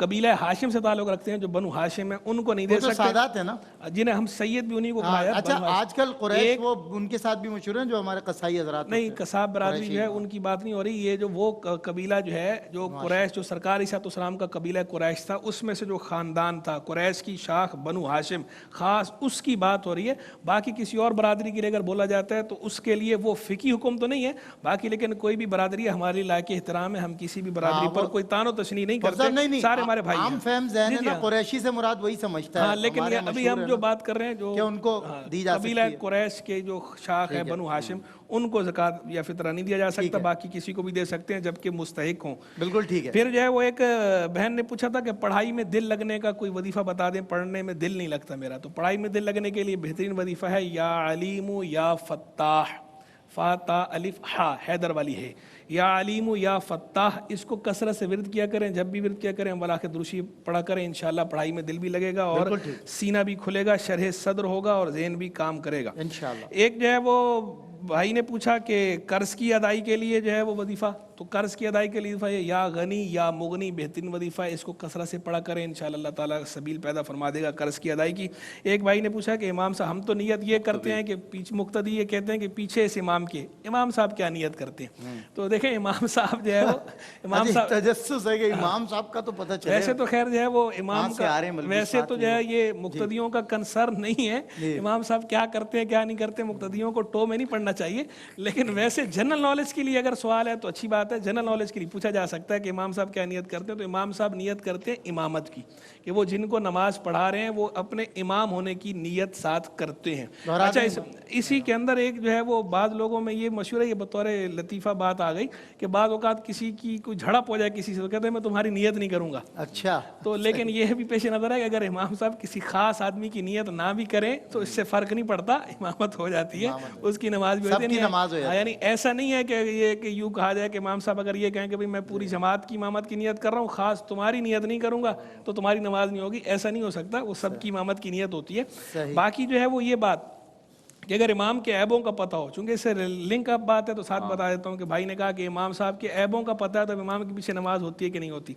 कबीला हाशिम से ताल्लुक़ रखते हैं, जो बनु हाशिम है, उनको नहीं दे सकते। सादात है ना, जिन्हें हम सैयद भी उन्हीं को कहा। अच्छा, आजकल कुरैश वो उनके साथ भी मशहूर हैं जो हमारे कसाई हज़रात नहीं, कसाब बरादरी जो है उनकी बात नहीं हो रही। ये जो वो कबीला जो है, जो कुरैश, जो सरकार ईसा अलैहिस्सलाम का कबीला कुरैश था, उसमें से जो ख़ानदान था कुरैश की शाख बनु हाशिम ख़ास, उसकी बात हो रही है। बाकी किसी और बरादरी के लिए अगर बोला जाता है तो उसके लिए वो फ़िकी हुक्म तो नहीं है बाकी, लेकिन कोई भी बरादरी हमारे लायक एहतराम है, हम किसी भी बरादरी पर कोई तानो तशनी नहीं करते। नहीं, सारे हमारे भाई आम फहम ज़हन है ना, कुरैशी से मुराद वही समझता है। लेकिन ये अभी हम जो बात कर रहे हैं, जो उनको दी जा सकती है, कबीला कुरैश के जो शाख है बनु हाशिम, उनको ज़कात या फितरा नहीं दिया जा सकता, बाकी किसी को भी दे सकते हैं जबकि मुस्तहिक हों। बिल्कुल ठीक है। फिर जो है वो एक बहन ने पूछा था कि पढ़ाई में दिल लगने का कोई वजीफा बता दें, पढ़ने में दिल नहीं लगता मेरा। तो पढ़ाई में दिल लगने के लिए बेहतरीन वजीफा है या अलीमु या फत्ताह, फ़ाता अलिफ हा हैदर वाली है, या अलीमु या फत्ताह, इसको कसरत से विरद किया करें। जब भी विरद किया करें वला के दुरूशी पढ़ा करें, इंशाल्लाह पढ़ाई में दिल भी लगेगा और सीना भी खुलेगा, शरह सद्र होगा और ज़हन भी काम करेगा इंशाल्लाह। एक जो है वो भाई ने पूछा कि कर्ज की अदाई के लिए जो है वो वजीफ़ा, तो कर्ज की अदाई के लिए वजीफ़ा या गनी या मुगनी बेहतरीन वजीफ़ा है, इसको कसरत से पढ़ा करें, इंशाअल्लाह अल्लाह ताला सबील पैदा फरमा देगा कर्ज की अदाई की। एक भाई ने पूछा कि इमाम साहब हम तो नियत ये करते हैं कि पीछे मुक्तदी ये कहते हैं कि पीछे इस इमाम के, इमाम साहब क्या नियत करते हैं? तो देखें इमाम साहब जो है वो इमाम साहब तजस्सुस है कि इमाम साहब का तो पता चले। वैसे तो खैर जो है वो इमाम का, वैसे तो जो है ये मुक्तदियों का कंसर्न नहीं है, इमाम साहब क्या करते हैं क्या नहीं करते, मुक्तदियों को टो में नहीं पढ़ना चाहिए। लेकिन वैसे जनरल नॉलेज के लिए अगर सवाल है तो अच्छी बात है, जनरल नॉलेज के लिए पूछा जा सकता है कि इमाम साहब क्या नियत करते हैं। तो इमाम साहब नियत करते हैं इमामत की, कि वो जिनको नमाज पढ़ा रहे हैं वो अपने इमाम होने की नियत साथ करते हैं। अच्छा इसी के अंदर एक जो है वो बाद लोगों में ये मशहूर है, ये बतौर लतीफ़ा बात आ गई कि बाद औकात किसी की कोई झड़प हो जाए किसी से तो कहते हैं मैं तुम्हारी नियत नहीं करूँगा। अच्छा, तो लेकिन ये भी पेश नज़र है कि अगर इमाम साहब किसी खास आदमी की नियत ना भी करें तो इससे फ़र्क नहीं पड़ता, इमामत हो जाती है, उसकी नमाज भी होती है। यानी ऐसा नहीं है कि ये कि यूँ कहा जाए कि इमाम साहब अगर ये कहें कि भाई मैं पूरी जमात की इमामत की नियत कर रहा हूँ, खास तुम्हारी नियत नहीं करूँगा तो तुम्हारी नमाज नहीं होगी, ऐसा नहीं हो सकता, वो सबकी इमामत की नियत होती है। बाकी जो है वो ये बात कि अगर इमाम के ऐबों का पता हो, चूंकि इससे लिंक अप बात है तो साथ बता देता हूँ कि भाई ने कहा कि इमाम साहब के ऐबों का पता है तो इमाम के पीछे नमाज होती है कि नहीं होती।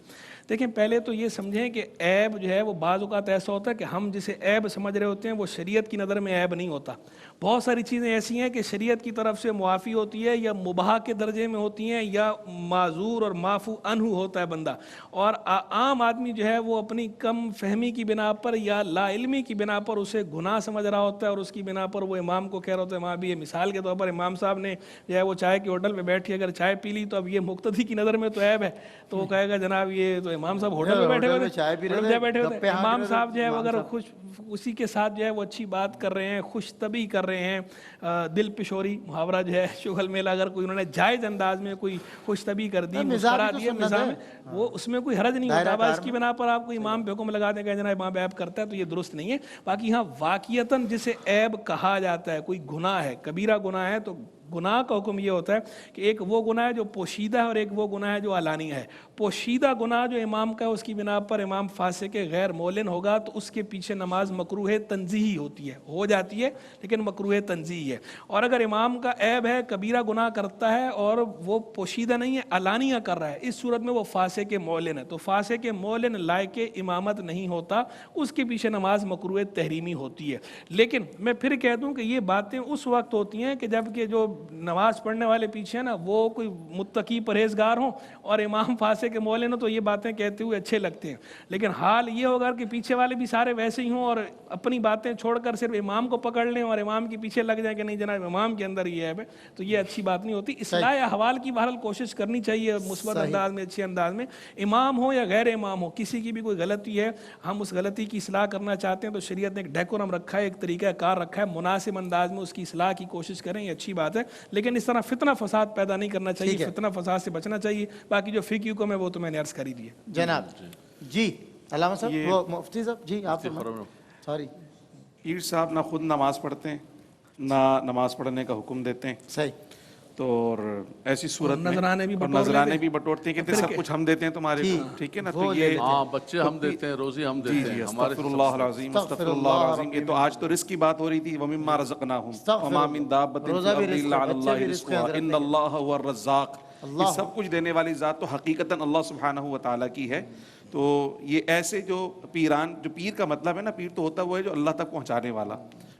देखें पहले तो ये समझें कि ऐब जो है वो बाज़ औक़ात ऐसा होता है कि हम जिसे ऐब समझ रहे होते हैं वो शरीयत की नज़र में ऐब नहीं होता। बहुत सारी चीज़ें ऐसी हैं कि शरीयत की तरफ से मुआफ़ी होती है या मुबाह के दर्जे में होती हैं या माजूर और माफू अनहु होता है बंदा, और आम आदमी जो है वो अपनी कम फहमी की बिना पर या लाइल्मी की बिना पर उसे गुनाह समझ रहा होता है और उसकी बिना पर वो इमाम को कह रहा होता है। वहाँ भी ये मिसाल के तौर पर इमाम साहब ने जो है वो चाय के होटल में बैठी अगर चाय पी ली तो अब ये मुक्तदी की नज़र में तो ऐब है, तो वो कहेगा जनाब ये तो इमाम साहब होटल में बैठे हुए चाय पी रहे थे, इमाम साहब जो है अगर खुश उसी के साथ जो है वो अच्छी बात कर रहे हैं, खुश तबी कर रहे हैं, दिल पिशोरी मुहावरा जो है शुगल मेला, अगर कोई उन्होंने जायज़ अंदाज में कोई खुश तबी कर दी, मुस्कुरा दिया मिजाज में, वो उसमें कोई हरज नहीं होता। इसकी बिना पर आपको इमाम पे हुक्म लगा दें जनाब इमाम ऐब करता है तो ये दुरुस्त नहीं है। बाकी यहाँ वाक़ियतन जिसे ऐब कहा जाता है, कोई गुनाह है, कबीरा गुनाह है, तो गुनाह का हुक्म ये होता है कि एक वो गुनाह है जो पोशीदा है और एक वो गुनाह है जो अलानिया है। पोशीदा गुनाह जो इमाम का है उसकी बिना पर इमाम फासिक गैर मौलिन होगा तो उसके पीछे नमाज मकरूह तंज़ीही होती है, हो जाती है लेकिन मकरूह तंज़ीही है। और अगर इमाम का ऐब है, कबीरा गुनाह करता है और वो पोशीदा नहीं है, अलानिया कर रहा है, इस सूरत में वो फासिक मौलिन है, तो फासिक मौलिन लायके इमामत नहीं होता, उसके पीछे नमाज मकरूह तहरीमी होती है। लेकिन मैं फिर कह दूँ कि ये बातें उस वक्त होती हैं कि जबकि जो नमाज पढ़ने वाले पीछे है ना वो कोई मुत्तकी परहेजगार हों और इमाम फासे के मौलिन हो तो ये बातें कहते हुए अच्छे लगते हैं। लेकिन हाल ये होगा कि पीछे वाले भी सारे वैसे ही हों और अपनी बातें छोड़कर सिर्फ इमाम को पकड़ लें और इमाम के पीछे लग जाए कि नहीं जनाब इमाम के अंदर ये है, तो ये अच्छी बात नहीं होती। इस्लाह अहवाल की बहरहाल कोशिश करनी चाहिए मुस्बत अंदाज में, अच्छे अंदाज में, इमाम हो या गैर इमाम हो, किसी की भी कोई गलती है, हम उस गलती की इस्लाह करना चाहते हैं तो शरीयत ने एक डेकोरम रखा है, एक तरीका कार रखा है, मुनासिब अंदाज में उसकी इस्लाह की कोशिश करें, ये अच्छी बात है। लेकिन इस तरह फितना फसाद पैदा नहीं करना चाहिए, फितना फसाद से बचना चाहिए। बाकी जो फिक्र हुक्म है वो तो मैंने अर्ज कर ही दिया। जनाब जी अल्लामा साहब, वो मुफ्ती साहब जी आप सॉरी, पीर साहब ना खुद नमाज पढ़ते हैं ना नमाज पढ़ने का हुक्म देते हैं, सही, तो और ऐसी सूरत में नजराने भी बटोरते हैं, कहते सब कुछ हम देते हैं तुम्हारे को, ठीक है ना, तो ये बच्चे हम देते हैं, रोजी हम देते हैं, अस्तगफिरुल्लाह अज़ीम अस्तगफिरुल्लाह अज़ीम। ये तो आज तो रिस्क की बात हो रही थी, व मिम्मा रज़क़नाहुम वमा मिन दाब्बतिन फिल अर्दि इल्ला अलल्लाहि रिज़्क़ुहा इन्नल्लाहा हुवर रज़्ज़ाक़। ये सब कुछ देने वाली ज़ात तो हकीकतन अल्लाह सुब्हानहू व तआला की है। तो ये ऐसे जो पीरान, जो पीर का मतलब है ना, पीर तो होता वो है जो अल्लाह तक पहुँचाने वाला,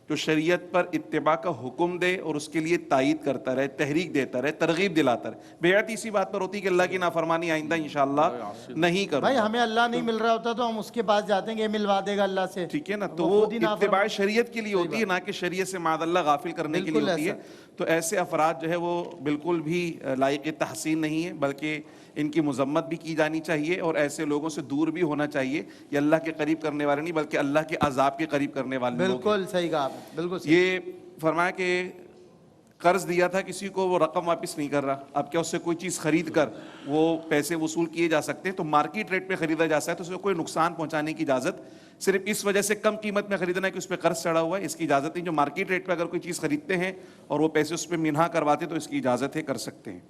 जो शरीयत पर इत्तिबा का हुक्म दे और उसके लिए तायीद करता रहे, तहरीक देता रहे, तरगीब दिलाता रहे। बेहद इसी बात पर होती है कि अल्लाह की नाफरमानी आइंदा इंशाअल्लाह नहीं करो। भाई हमें अल्लाह नहीं मिल रहा होता तो हम उसके पास जाते हैं कि मिलवा देगा अल्लाह से, ठीक है ना, तो वो इत्तिबा शरीयत के लिए होती है, ना कि शरीयत से मादअल्लाह गाफिल करने के लिए होती है। तो ऐसे अफराद जो है वो बिल्कुल भी लायक तहसीन नहीं है, बल्कि इनकी मजम्मत भी की जानी चाहिए और ऐसे लोगों से दूर भी होना चाहिए। ये अल्लाह के करीब करने वाले नहीं बल्कि अल्लाह के अजाब के करीब करने वाले लोग। बिल्कुल सही कहा, बिल्कुल सही। ये फरमाया कि कर्ज दिया था किसी को, वो रकम वापस नहीं कर रहा, अब क्या उससे कोई चीज़ खरीद कर वो पैसे वसूल किए जा सकते हैं? तो मार्केट रेट पे खरीदा जा सकता है, तो उसमें कोई नुकसान पहुंचाने की इजाज़त, सिर्फ इस वजह से कम कीमत में खरीदना है कि उस पर कर्ज चढ़ा हुआ है, इसकी इजाज़त नहीं। जो मार्केट रेट पर अगर कोई चीज़ खरीदते हैं और वो पैसे उस पर मिन्हा करवाते तो इसकी इजाज़त है, कर सकते हैं।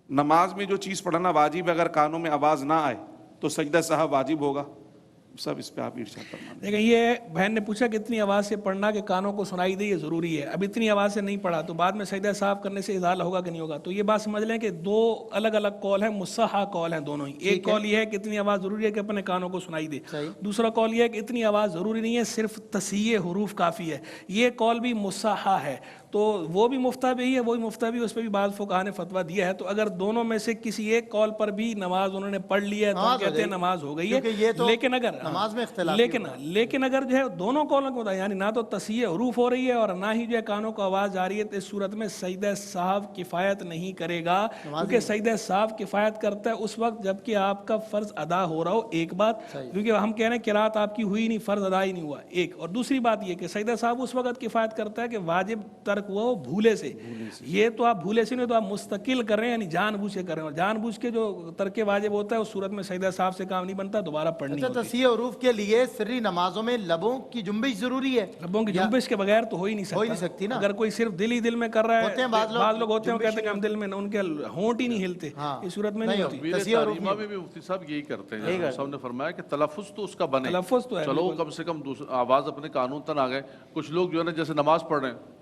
नमाज में जो चीज़ पढ़ना वाजिब है, अगर कानों में आवाज़ ना आए तो सजदा साहब वाजिब होगा, सब इस पे आप इरशाद फरमाएं। देखिए, ये बहन ने पूछा कि इतनी आवाज़ से पढ़ना कि कानों को सुनाई दे, ये ज़रूरी है। अब इतनी आवाज़ से नहीं पढ़ा तो बाद में सजदा साफ करने से इज़ाला होगा कि नहीं होगा। तो ये बात समझ लें कि दो अलग अलग कौल हैं, मुस्सहा कौल हैं दोनों ही। एक कौल ये है कि इतनी आवाज़ ज़रूरी है कि अपने कानों को सुनाई दे, दूसरा कौल ये है कि इतनी आवाज़ ज़रूरी नहीं है, सिर्फ तसीह हुरूफ काफ़ी है। ये कौल भी मुस्सहा है। तो वो भी मुफ्ता भी है, वो भी मुफ्ता भी, उस पर भी बाज़ फुक़हा ने फतवा दिया है। तो अगर दोनों में से किसी एक कौल पर भी नमाज उन्होंने पढ़ लिया है तो हम कहते हैं नमाज हो गई है। तो लेकिन अगर नमाज में इख्तिलाफ लेकिन अगर जो है दोनों कौलों के मुताबिक, यानी ना तो तसीह हुरूफ हो रही है और ना ही जो है कानों को आवाज़ जा रही है, तो इस सूरत में सजदा साहब किफ़ायत नहीं करेगा। क्योंकि सजदा साहब किफ़ायत करता है उस वक्त जबकि आपका फ़र्ज़ अदा हो रहा हो, एक बात, क्योंकि हम कह रहे हैं किरात आपकी हुई नहीं, फ़र्ज़ अदा ही नहीं हुआ, एक। और दूसरी बात ये कि सजदा साहब उस वक्त किफ़ायत करता है कि वाजिब तर्क हुआ हो भूले से। ये तो आप भूले से नहीं, तो आप मुस्तकिल कर रहे हैं, यानी जानबूझ के कर रहे हैं। और जानबूझ के जो तर्क वाजिब होता है उस सूरत में सजदा साहब से काम नहीं बनता, दोबारा पढ़नी होती है। तसीह हुरूफ के लिए सिर्री नमाजों में लबों की जुम्बिश जरूरी है। लबों की जुम्बिश के बगैर तो हो ही नहीं सकती ना। अगर कोई सिर्फ दिल ही दिल में कर रहा है, बाद लोग होते हैं कहते हैं कि हम दिल में, उनके होंठ ही नहीं हिलते, इस सूरत में नहीं होती। तारीमा में भी मुफ्ती साहब यही करते हैं। साहब ने फरमाया कि तलफ्फुज़ तो उसका बने, तलफ्फुज़ तो है, चलो कम से कम आवाज़ अपने कानून तक आ गए। कुछ लोग जो है ना जैसे नमाज पढ़ रहे हैं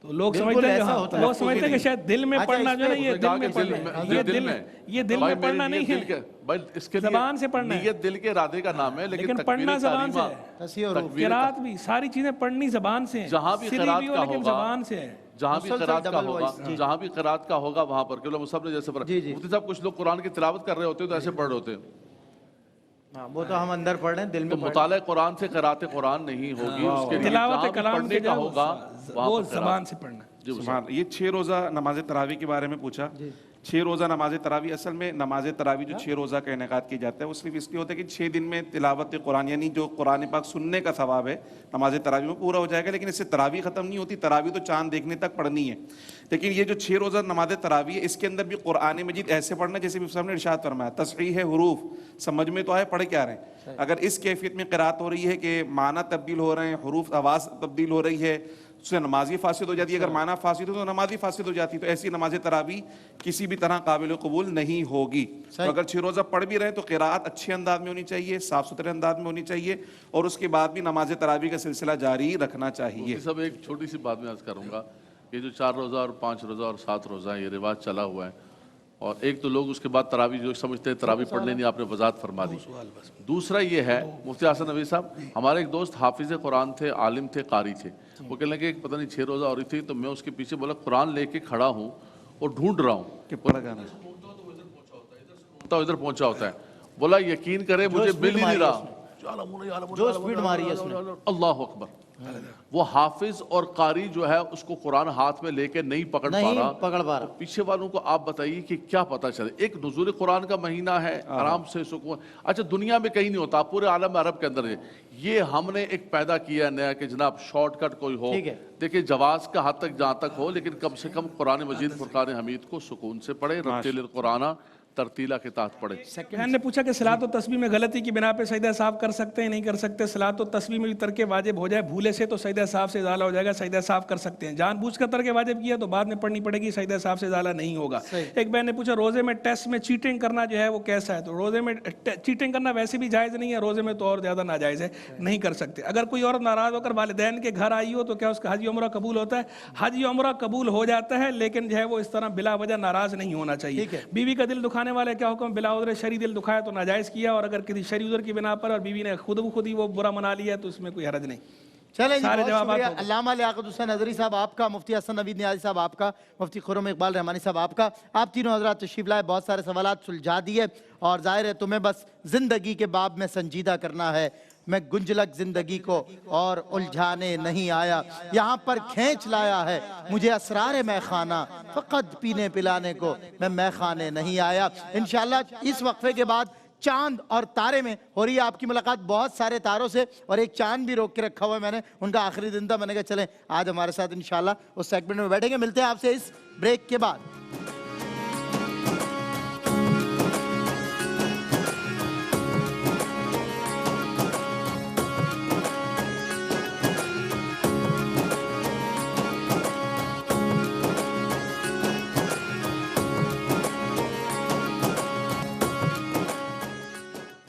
तो लोग समझते हैं, वो समझते हैं कि शायद दिल में पढ़ना जो है ये दिल में पढ़ना है, ये दिल में पढ़ना नहीं है, भाई इसके ज़बान से पढ़ना है। नियत दिल के इरादे का नाम है, लेकिन पढ़ना ज़बान से है। क़िरात भी सारी चीजें पढ़नी ज़बान से है, जहाँ भी क़िरात का होगा ज़बान से है, जहाँ भी क़िरात का होगा, जहाँ भी क़िरात का होगा वहाँ पर क्यों सब ने जैसे मुफ्ती साहब कुछ लोग कुरान की तिलावत कर रहे होते हैं तो ऐसे पढ़ रहे होते हैं, वो तो हम अंदर पढ़ रहे हैं, दिल में मुताला कुरान से क़िरात कुरान नहीं होगी, उसके लिए जहाँ भी पढ़ने का होगा वो ज़बान से पढ़ना। ये 6 रोज़ा नमाज तरावी के बारे में पूछा। 6 रोज़ा नमाज तरावी, असल में नमाज तरावी जो 6 रोज़ा का इनेकाद किया जाता है वो सिर्फ इसलिए होता है कि 6 दिन में तिलावत कुरान यानी जो कुरान पाक सुनने का सवाब है नमाज तरावी में पूरा हो जाएगा। लेकिन इससे तरावी ख़त्म नहीं होती, तरावी तो चांद देखने तक पढ़नी है। लेकिन ये जो 6 रोज़ा नमाज तरावी है इसके अंदर भी कुरान मजीद ऐसे पढ़ना जैसे भी साहब ने इरशाद फरमाया, तस्हीह हुरूफ समझ में तो आए पढ़ क्या रहे हैं। अगर इस कैफियत में क़िरात हो रही है कि माना तब्दील हो रहे हैं, हुरूफ आवाज़ तब्दील हो रही है, उससे नमाजी फासिद हो जाती है। अगर माना फासिद हो तो नमाजी फासिद हो जाती है। तो ऐसी नमाज तरावी किसी भी तरह काबिल कबूल नहीं होगी। तो अगर 6 रोज़ा पढ़ भी रहे तो क़िरात अच्छे अंदाज में होनी चाहिए, साफ सुथरे अंदाज में होनी चाहिए, और उसके बाद भी नमाज तरावी का सिलसिला जारी रखना चाहिए। सब एक छोटी सी बात में अर्ज करूँगा, ये जो 4 रोज़ा और 5 रोज़ा और 7 रोज़ा ये रिवाज चला हुआ है, और एक तो लोग उसके बाद तरावी जो समझते हैं तरावी पढ़ लेनी, आपने वजाहत फरमा दी। दूसरा ये है, मुफ्ती हसन नबी साहब, हमारे एक दोस्त हाफिज़ कुरान थे, आलिम थे, कारी थे, वो कहने लगे पता नहीं 6 रोज़ा हो रही थी तो मैं उसके पीछे बोला कुरान लेके खड़ा हूँ और ढूंढ रहा हूँ कि पढ़ा गाना इधर पहुंचा होता है। बोला यकीन करे मुझे मिल ही नहीं रहा, जो स्पीड मारी है उसने, अल्लाह अकबर। वो हाफिज और कारी जो है उसको कुरान हाथ में लेके नहीं पकड़ पा रहा। पीछे वालों को आप बताइए कि क्या पता चले। एक नुज़ूल कुरान का महीना है, आराम से सुकून, अच्छा दुनिया में कहीं नहीं होता, पूरे आलम अरब के अंदर है। ये हमने एक पैदा किया नया कि जनाब शॉर्टकट कोई हो, देखिए जवाज का हद तक जहाँ तक हो, लेकिन कम से कम कुरान मजीद फुरकान हमीद को सुकून से पढ़े, रत्तिल कुरान तरतीला के तहत पढ़े। बहन ने पूछा कि सलात और तस्बीह में गलती की बिना पे सजदा साफ कर सकते हैं नहीं कर सकते। सलात और तस्बीह में भी तर्क वाजिब हो जाए भूले से तो सजदा साफ से इजाला हो जाएगा, सजदा साफ कर सकते हैं। जानबूझ कर तर्क वाजिब किया तो बाद में पढ़नी पड़ेगी, सजदा साफ से इजाला नहीं होगा। एक बहन ने पूछा रोजे में टेस्ट में चीटिंग करना जो है वो कैसा है। तो रोजे में चीटिंग करना वैसे भी जायज़ नहीं है, रोजे में तो और ज़्यादा नाजायज़ है, नहीं कर सकते। अगर कोई औरत नाराज़ होकर वालिदैन के घर आई हो तो क्या उसका हज उम्रा कबूल होता है? हज उम्रा कबूल हो जाता है, लेकिन जो है वो इस तरह बिला वजह नाराज़ नहीं होना चाहिए। बीवी का दिल दुखाने वाले क्या हुक्म, उधर शरी दिल दुखाया तो नाजायज किया, और अगर किसी शरी उधर की बिना पर और बीवी ने खुद ही वो बुरा मना लिया तो इसमें कोई हरज नहीं। चलें जी, बहुत शुक्रिया। अल्लामा लियाकत हुसैन नजरी साहब आपका, मुफ्ती हसन नवीद नियाज़ी साहब आपका, मुफ्ती खुर्रम इकबाल रहमानी साहब आपका। आप तीनों हजरात तशरीफ लाए, बहुत सारे सवालात सुलझा दिए, और जाहिर है तुम्हें बस जिंदगी के बाब में संजीदा करना है। मैं गुंजलक जिंदगी को और उलझाने नहीं आया, यहाँ पर खींच लाया है मुझे असरार मैं खाना, फ़कत पीने पिलाने को मैं खाने नहीं आया। इंशाअल्लाह इस वक्फे के बाद चांद और तारे में हो रही है आपकी मुलाकात, बहुत सारे तारों से, और एक चांद भी रोक के रखा हुआ है मैंने, उनका आखिरी दिन था, मैंने कहा चलें आज हमारे साथ इंशाअल्लाह उस सेगमेंट में बैठेंगे। मिलते हैं आपसे इस ब्रेक के बाद।